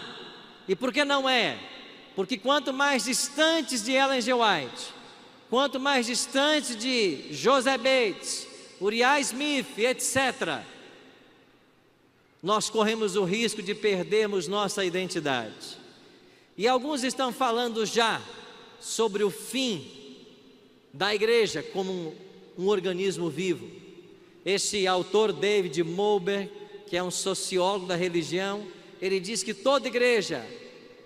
E por que não é? Porque quanto mais distantes de Ellen G. White, quanto mais distantes de José Bates, Uriah Smith, etc., nós corremos o risco de perdermos nossa identidade. E alguns estão falando já sobre o fim da igreja como um organismo vivo. Este autor David Mulber, que é um sociólogo da religião, ele diz que toda igreja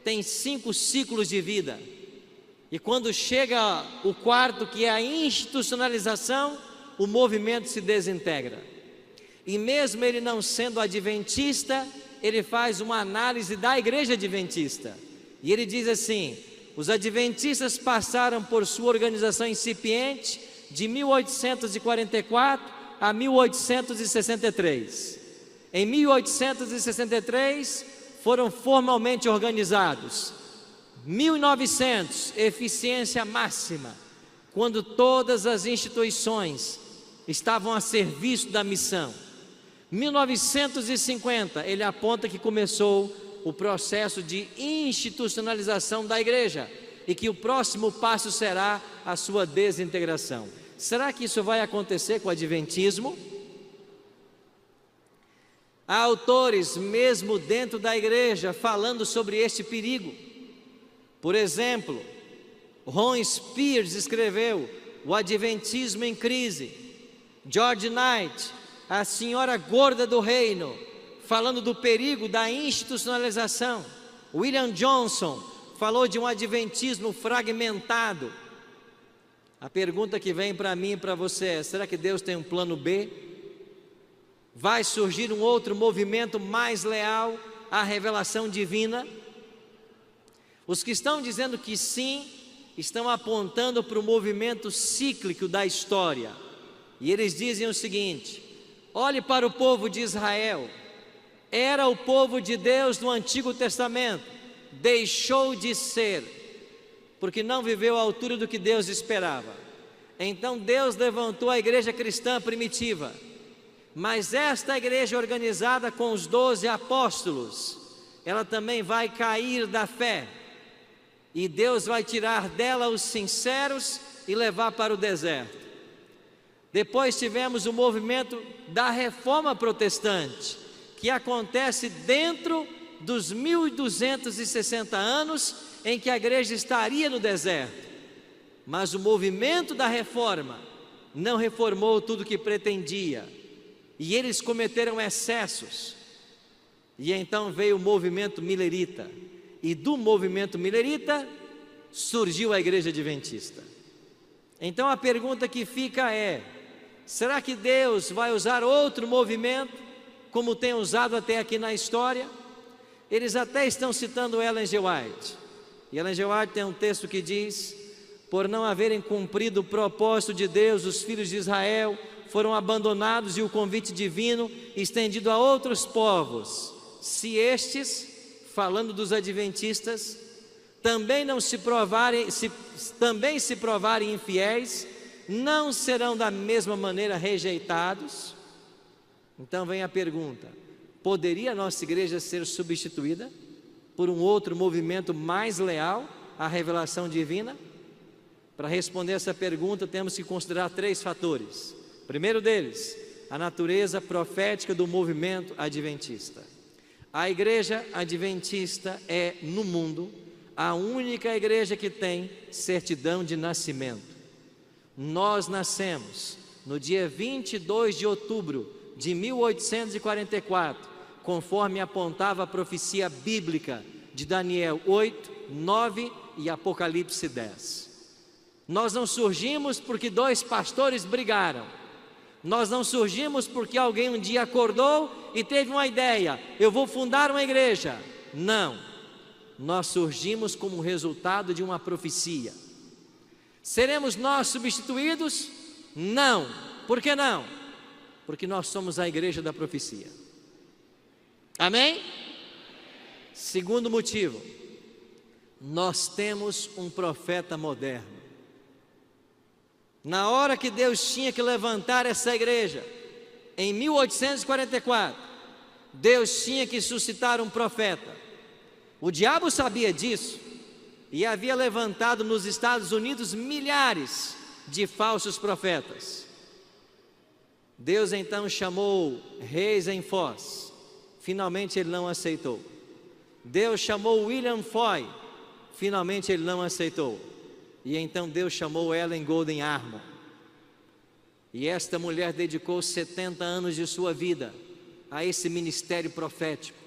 tem 5 ciclos de vida. E quando chega o quarto, que é a institucionalização, o movimento se desintegra. E mesmo ele não sendo adventista, ele faz uma análise da igreja adventista. E ele diz assim: os adventistas passaram por sua organização incipiente de 1844 a 1863. Em 1863 foram formalmente organizados. 1900, eficiência máxima, quando todas as instituições estavam a serviço da missão. 1950, ele aponta que começou o processo de institucionalização da igreja e que o próximo passo será a sua desintegração. Será que isso vai acontecer com o adventismo? Há autores, mesmo dentro da igreja, falando sobre este perigo. Por exemplo, Ron Spears escreveu O Adventismo em Crise. George Knight, a Senhora Gorda do Reino, falando do perigo da institucionalização. William Johnson falou de um adventismo fragmentado. A pergunta que vem para mim e para você é: será que Deus tem um plano B? Vai surgir um outro movimento mais leal à revelação divina? Os que estão dizendo que sim, estão apontando para o movimento cíclico da história. E eles dizem o seguinte: olhe para o povo de Israel. Era o povo de Deus no Antigo Testamento, deixou de ser, porque não viveu à altura do que Deus esperava. Então Deus levantou a igreja cristã primitiva, mas esta igreja organizada com os 12 apóstolos, ela também vai cair da fé, e Deus vai tirar dela os sinceros e levar para o deserto. Depois tivemos o movimento da Reforma Protestante, que acontece dentro dos 1260 anos em que a igreja estaria no deserto. Mas o movimento da reforma não reformou tudo o que pretendia, e eles cometeram excessos. E então veio o movimento milerita, e do movimento milerita surgiu a igreja adventista. Então a pergunta que fica é: será que Deus vai usar outro movimento, como tem usado até aqui na história? Eles até estão citando Ellen G. White, e Ellen G. White tem um texto que diz: por não haverem cumprido o propósito de Deus, os filhos de Israel foram abandonados e o convite divino estendido a outros povos. Se estes, falando dos adventistas, também se provarem infiéis, não serão da mesma maneira rejeitados? Então vem a pergunta: poderia a nossa igreja ser substituída por um outro movimento mais leal à revelação divina? Para responder essa pergunta, temos que considerar 3 fatores. Primeiro deles, a natureza profética do movimento adventista. A igreja adventista é, no mundo, a única igreja que tem certidão de nascimento. Nós nascemos no dia 22 de outubro de 1844, conforme apontava a profecia bíblica de Daniel 8, 9 e Apocalipse 10. Nós não surgimos porque 2 pastores brigaram. Nós não surgimos porque alguém um dia acordou e teve uma ideia: eu vou fundar uma igreja. Não, nós surgimos como resultado de uma profecia. Seremos nós substituídos? Não. Por que não? Porque nós somos a igreja da profecia. Amém? Segundo motivo, nós temos um profeta moderno. Na hora que Deus tinha que levantar essa igreja, em 1844, Deus tinha que suscitar um profeta. O diabo sabia disso e havia levantado nos Estados Unidos milhares de falsos profetas. Deus então chamou Reis em Foz, finalmente ele não aceitou. Deus chamou William Foy, finalmente ele não aceitou. E então Deus chamou Ellen Golden Armour. E esta mulher dedicou 70 anos de sua vida a esse ministério profético.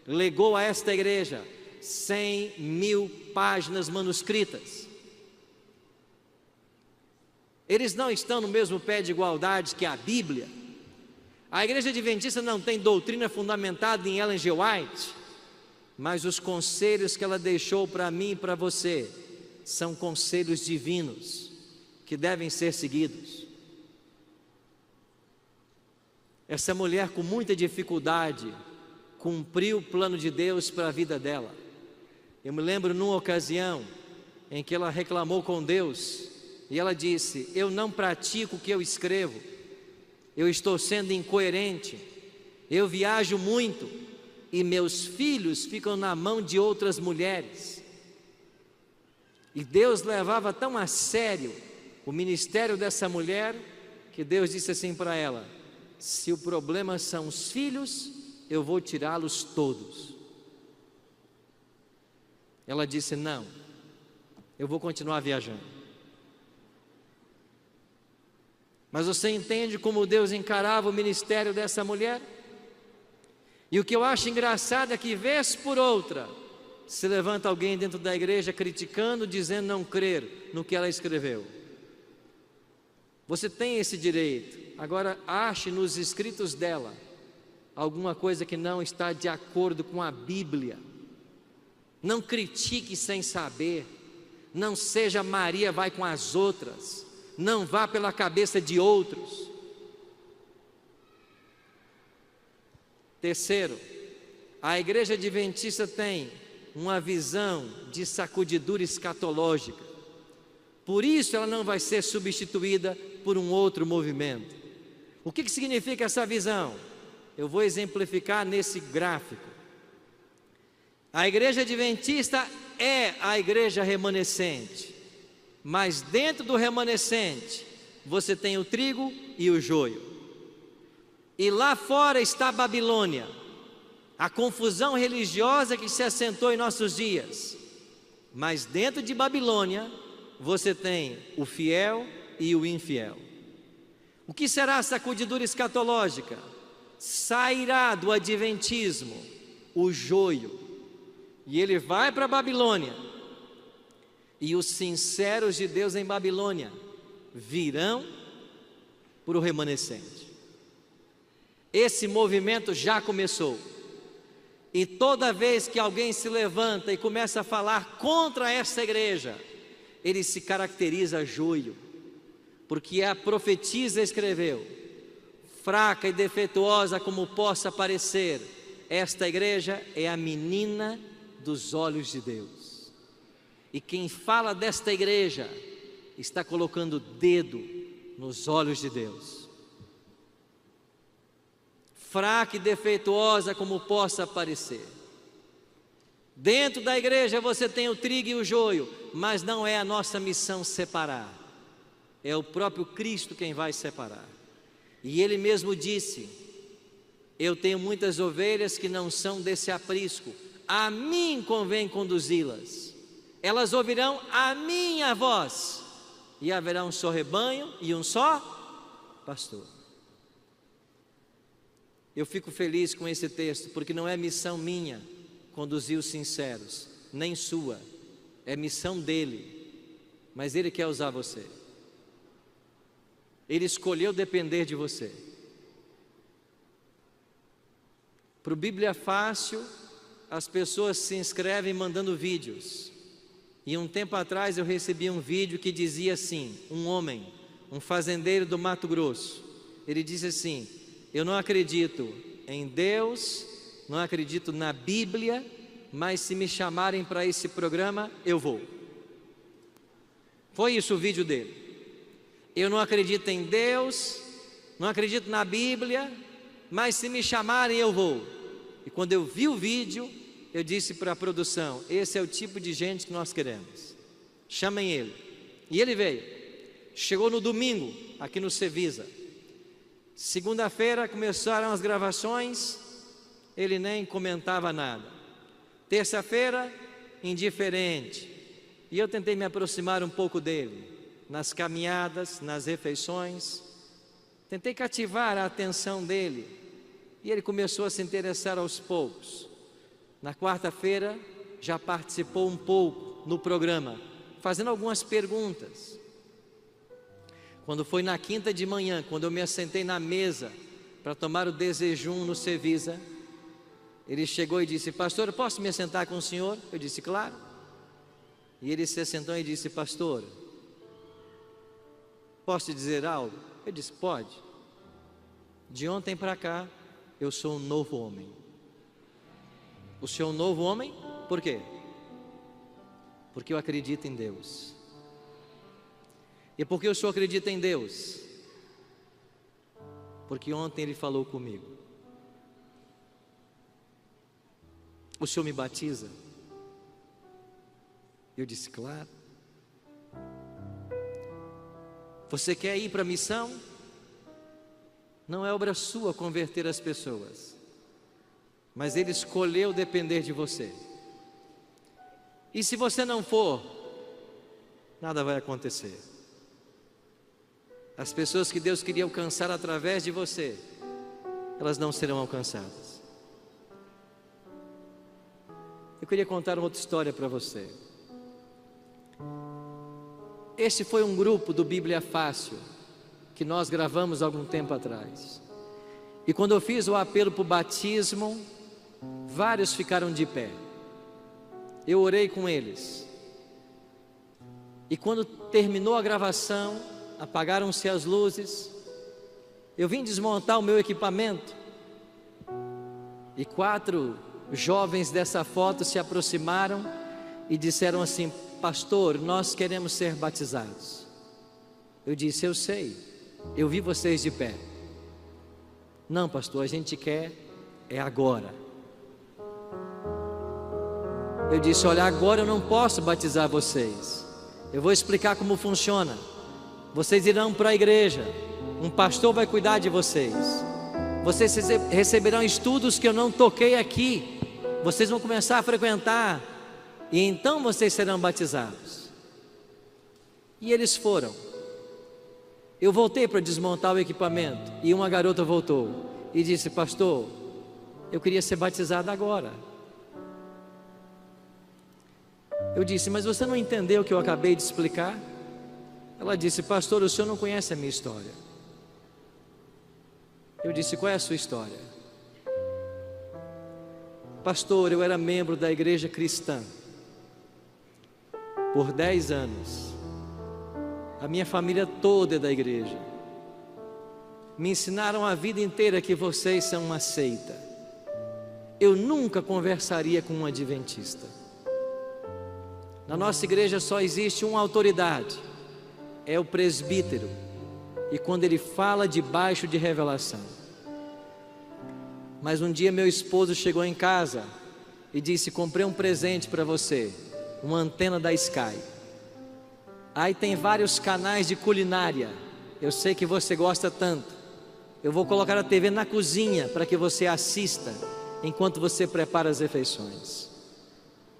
Legou a esta igreja 100.000 páginas manuscritas. Eles não estão no mesmo pé de igualdade que a Bíblia. A igreja adventista não tem doutrina fundamentada em Ellen G. White, mas os conselhos que ela deixou para mim e para você são conselhos divinos que devem ser seguidos. Essa mulher, com muita dificuldade, cumpriu o plano de Deus para a vida dela. Eu me lembro numa ocasião em que ela reclamou com Deus e ela disse: eu não pratico o que eu escrevo, eu estou sendo incoerente, eu viajo muito e meus filhos ficam na mão de outras mulheres. E Deus levava tão a sério o ministério dessa mulher que Deus disse assim para ela: se o problema são os filhos, eu vou tirá-los todos. Ela disse: não, eu vou continuar viajando. Mas você entende como Deus encarava o ministério dessa mulher? E o que eu acho engraçado é que, vez por outra, se levanta alguém dentro da igreja criticando, dizendo não crer no que ela escreveu. Você tem esse direito. Agora, ache nos escritos dela alguma coisa que não está de acordo com a Bíblia. Não critique sem saber. Não seja Maria vai com as outras. Não vá pela cabeça de outros. Terceiro, a igreja adventista tem uma visão de sacudidura escatológica. Por isso ela não vai ser substituída por um outro movimento. O que significa essa visão? Eu vou exemplificar nesse gráfico. A igreja adventista é a igreja remanescente, mas dentro do remanescente você tem o trigo e o joio. E lá fora está a Babilônia, a confusão religiosa que se assentou em nossos dias. Mas dentro de Babilônia você tem o fiel e o infiel. O que será a sacudidura escatológica? Sairá do adventismo o joio, e ele vai para a Babilônia, e os sinceros de Deus em Babilônia virão para o remanescente. Esse movimento já começou, e toda vez que alguém se levanta e começa a falar contra essa igreja, ele se caracteriza joio, porque a profetisa escreveu: fraca e defeituosa como possa parecer, esta igreja é a menina dos olhos de Deus. E quem fala desta igreja está colocando o dedo nos olhos de Deus. Fraca e defeituosa como possa parecer. Dentro da igreja você tem o trigo e o joio, mas não é a nossa missão separar. É o próprio Cristo quem vai separar. E Ele mesmo disse: eu tenho muitas ovelhas que não são desse aprisco, a mim convém conduzi-las. Elas ouvirão a minha voz, e haverá um só rebanho e um só pastor. Eu fico feliz com esse texto, porque não é missão minha conduzir os sinceros, nem sua, é missão dele, mas ele quer usar você. Ele escolheu depender de você. Para o Bíblia Fácil, as pessoas se inscrevem mandando vídeos. E um tempo atrás eu recebi um vídeo que dizia assim: um homem, um fazendeiro do Mato Grosso, ele disse assim: eu não acredito em Deus, não acredito na Bíblia, mas se me chamarem para esse programa, eu vou. Foi isso o vídeo dele. Eu não acredito em Deus, não acredito na Bíblia, mas se me chamarem, eu vou. E quando eu vi o vídeo, eu disse para a produção: esse é o tipo de gente que nós queremos, chamem ele. E ele veio, chegou no domingo, aqui no Cevisa. Segunda-feira começaram as gravações, ele nem comentava nada. Terça-feira, indiferente. E eu tentei me aproximar um pouco dele, nas caminhadas, nas refeições. Tentei cativar a atenção dele, e ele começou a se interessar aos poucos. Na quarta-feira, já participou um pouco no programa, fazendo algumas perguntas. Quando foi na quinta de manhã, quando eu me assentei na mesa para tomar o desjejum no Cevisa, ele chegou e disse: pastor, eu posso me assentar com o senhor? Eu disse: claro. E ele se assentou e disse: pastor, posso te dizer algo? Eu disse: pode. De ontem para cá, eu sou um novo homem. O senhor é um novo homem? Por quê? Porque eu acredito em Deus. E por que o senhor acredita em Deus? Porque ontem ele falou comigo. O senhor me batiza? Eu disse: claro. Você quer ir para a missão? Não é obra sua converter as pessoas, mas ele escolheu depender de você. E se você não for, nada vai acontecer. As pessoas que Deus queria alcançar através de você, elas não serão alcançadas. Eu queria contar uma outra história para você. Este foi um grupo do Bíblia Fácil, que nós gravamos algum tempo atrás. E quando eu fiz o apelo para o batismo, vários ficaram de pé. Eu orei com eles. E quando terminou a gravação, apagaram-se as luzes, eu vim desmontar o meu equipamento, e 4 jovens dessa foto se aproximaram e disseram assim: pastor, nós queremos ser batizados. Eu disse: eu sei, eu vi vocês de pé. Não, pastor, a gente quer é agora. Eu disse: olha, agora eu não posso batizar vocês. Eu vou explicar como funciona. Vocês irão para a igreja, um pastor vai cuidar de vocês. Vocês receberão estudos que eu não toquei aqui. Vocês vão começar a frequentar, e então vocês serão batizados. E eles foram. Eu voltei para desmontar o equipamento, e uma garota voltou e disse: pastor, eu queria ser batizada agora. Eu disse: mas você não entendeu o que eu acabei de explicar? Ela disse: pastor, o senhor não conhece a minha história. Eu disse: qual é a sua história? Pastor, eu era membro da igreja cristã por 10 anos. A minha família toda é da igreja. Me ensinaram a vida inteira que vocês são uma seita. Eu nunca conversaria com um adventista. Na nossa igreja só existe uma autoridade, é o presbítero, e quando ele fala debaixo de revelação. Mas um dia meu esposo chegou em casa e disse: comprei um presente para você, uma antena da Sky. Aí tem vários canais de culinária, eu sei que você gosta tanto. Eu vou colocar a TV na cozinha para que você assista enquanto você prepara as refeições.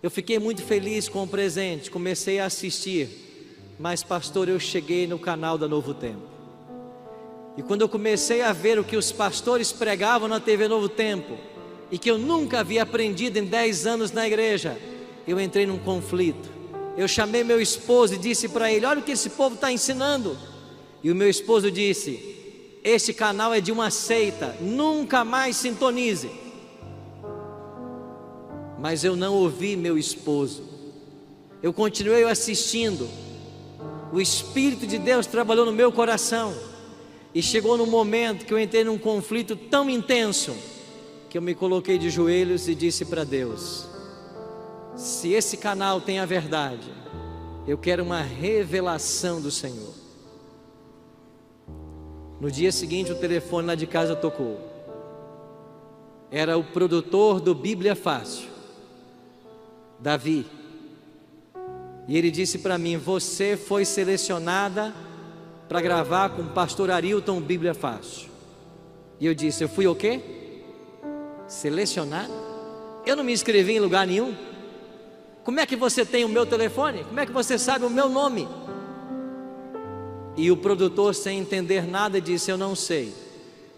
Eu fiquei muito feliz com o presente, comecei a assistir. Mas pastor, eu cheguei no canal da Novo Tempo, e quando eu comecei a ver o que os pastores pregavam na TV Novo Tempo, e que eu nunca havia aprendido em 10 anos na igreja, eu entrei num conflito. Eu chamei meu esposo e disse para ele: olha o que esse povo está ensinando. E o meu esposo disse: este canal é de uma seita, nunca mais sintonize. Mas eu não ouvi meu esposo, eu continuei assistindo. O Espírito de Deus trabalhou no meu coração, e chegou no momento que eu entrei num conflito tão intenso, que eu me coloquei de joelhos e disse para Deus: se esse canal tem a verdade, eu quero uma revelação do Senhor. No dia seguinte o telefone lá de casa tocou. Era o produtor do Bíblia Fácil, Davi. E ele disse para mim: você foi selecionada para gravar com o pastor Arilton Bíblia Fácil. E eu disse: eu fui o quê? Selecionado? Eu não me inscrevi em lugar nenhum. Como é que você tem o meu telefone? Como é que você sabe o meu nome? E o produtor, sem entender nada, disse: eu não sei.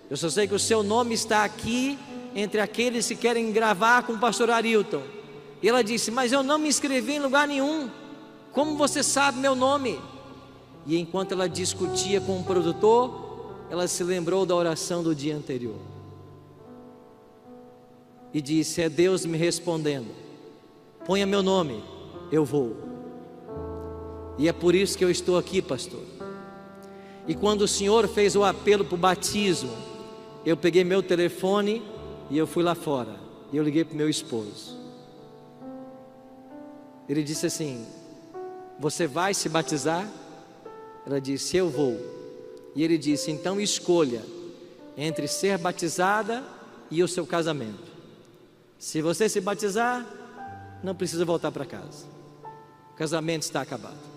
Eu só sei que o seu nome está aqui entre aqueles que querem gravar com o pastor Arilton. E ela disse: mas eu não me inscrevi em lugar nenhum. Como você sabe meu nome? E enquanto ela discutia com o produtor, ela se lembrou da oração do dia anterior. E disse: é Deus me respondendo. Ponha meu nome, eu vou. E é por isso que eu estou aqui, pastor. E quando o Senhor fez o apelo para o batismo, eu peguei meu telefone e eu fui lá fora. E eu liguei para o meu esposo. Ele disse assim: você vai se batizar? Ela disse: eu vou. E ele disse: então escolha entre ser batizada e o seu casamento. Se você se batizar, não precisa voltar para casa. O casamento está acabado.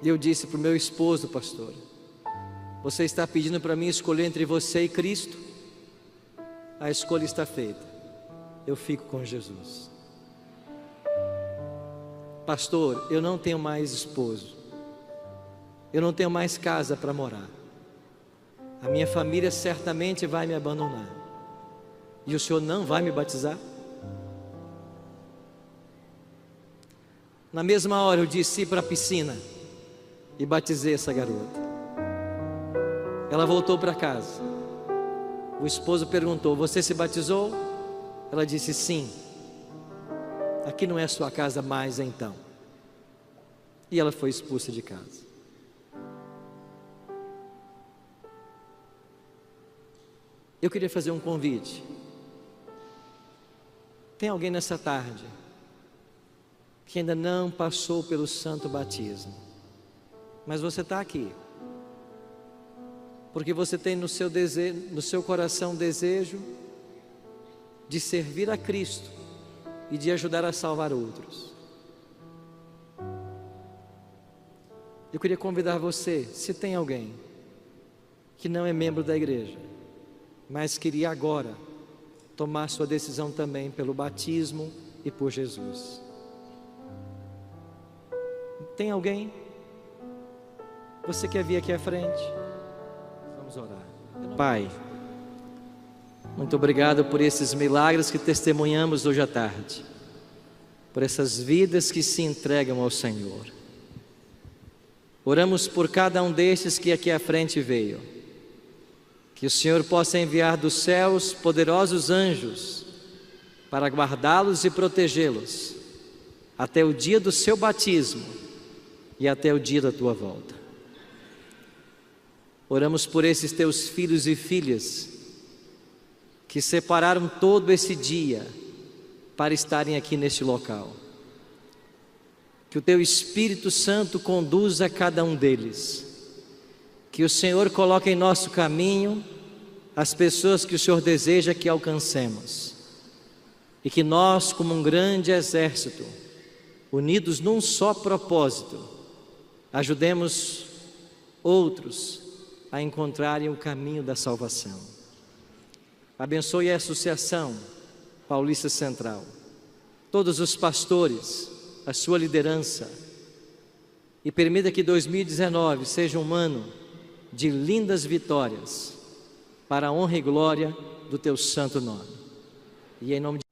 E eu disse para o meu esposo: pastor, você está pedindo para mim escolher entre você e Cristo? A escolha está feita. Eu fico com Jesus. Pastor, eu não tenho mais esposo. Eu não tenho mais casa para morar. A minha família certamente vai me abandonar. E o senhor não vai me batizar? Na mesma hora eu desci para a piscina e batizei essa garota. Ela voltou para casa. O esposo perguntou: você se batizou? Ela disse: sim. Aqui não é sua casa mais então. E ela foi expulsa de casa. Eu queria fazer um convite. Tem alguém nessa tarde que ainda não passou pelo santo batismo, mas você está aqui porque você tem no seu coração desejo de servir a Cristo e de ajudar a salvar outros. Eu queria convidar você, se tem alguém que não é membro da igreja, mas queria agora tomar sua decisão também pelo batismo e por Jesus. Tem alguém? Você quer vir aqui à frente? Vamos orar. Pai, muito obrigado por esses milagres que testemunhamos hoje à tarde, por essas vidas que se entregam ao Senhor. Oramos por cada um destes que aqui à frente veio, que o Senhor possa enviar dos céus poderosos anjos para guardá-los e protegê-los até o dia do seu batismo e até o dia da tua volta. Oramos por esses teus filhos e filhas que separaram todo esse dia para estarem aqui neste local. Que o teu Espírito Santo conduza cada um deles. Que o Senhor coloque em nosso caminho as pessoas que o Senhor deseja que alcancemos. E que nós, como um grande exército, unidos num só propósito, ajudemos outros a encontrarem o caminho da salvação. Abençoe a Associação Paulista Central, todos os pastores, a sua liderança, e permita que 2019 seja um ano de lindas vitórias para a honra e glória do teu santo nome. E em nome de